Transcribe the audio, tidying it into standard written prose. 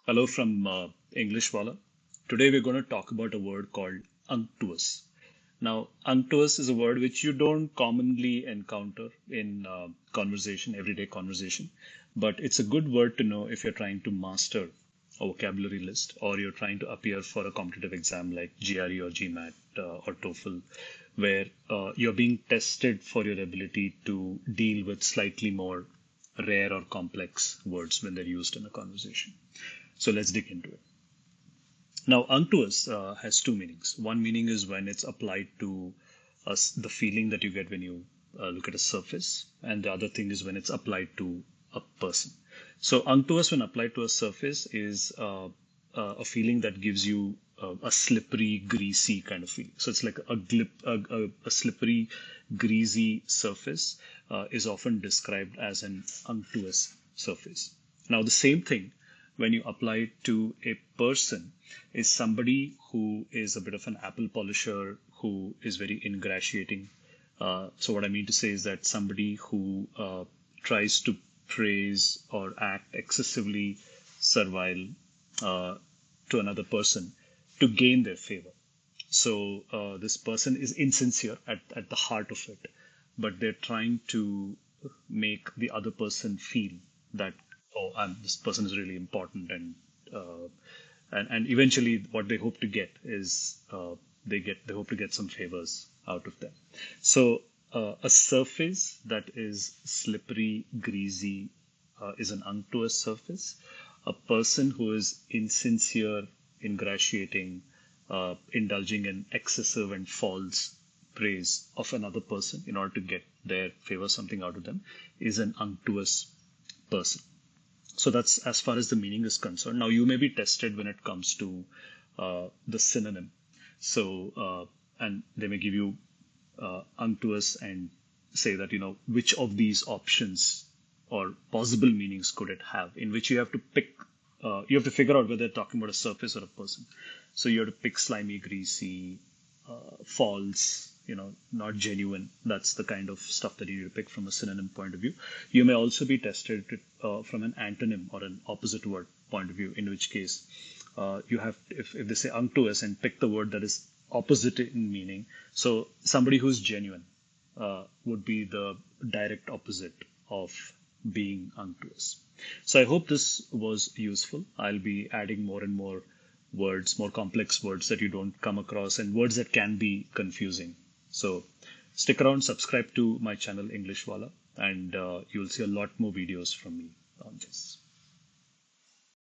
Hello from English Wala. Today we're going to talk about a word called unctuous. Now, unctuous is a word which you don't commonly encounter in conversation, everyday conversation, but it's a good word to know if you're trying to master a vocabulary list or you're trying to appear for a competitive exam like GRE or GMAT or TOEFL, where you're being tested for your ability to deal with slightly more rare or complex words when they're used in a conversation. So let's dig into it. Now, unctuous has two meanings. One meaning is when it's applied to the feeling that you get when you look at a surface, and the other thing is when it's applied to a person. So, unctuous, when applied to a surface, is a feeling that gives you a slippery, greasy kind of feeling. So, it's like a slippery, greasy surface is often described as an unctuous surface. Now, the same thing when you apply it to a person is somebody who is a bit of an apple polisher, who is very ingratiating. So what I mean to say is that somebody who tries to praise or act excessively servile to another person to gain their favor. So this person is insincere at the heart of it, but they're trying to make the other person feel that, oh, this person is really important, uh, and eventually what they hope to get is they hope to get some favors out of them. So a surface that is slippery, greasy is an unctuous surface. A person who is insincere, ingratiating, indulging in excessive and false praise of another person in order to get their favor, something out of them, is an unctuous person. So that's as far as the meaning is concerned. Now, you may be tested when it comes to the synonym. So, and they may give you unctuous and say that, which of these options or possible meanings could it have, in which you have to pick, you have to figure out whether they're talking about a surface or a person. So you have to pick slimy, greasy, false, not genuine. That's the kind of stuff that you need to pick from a synonym point of view. You may also be tested from an antonym or an opposite word point of view, in which case you have, if they say unctuous and pick the word that is opposite in meaning. So somebody who's genuine would be the direct opposite of being unctuous. So I hope this was useful. I'll be adding more and more words, more complex words that you don't come across, and words that can be confusing. So stick around, subscribe to my channel English Wala, and you'll see a lot more videos from me on this.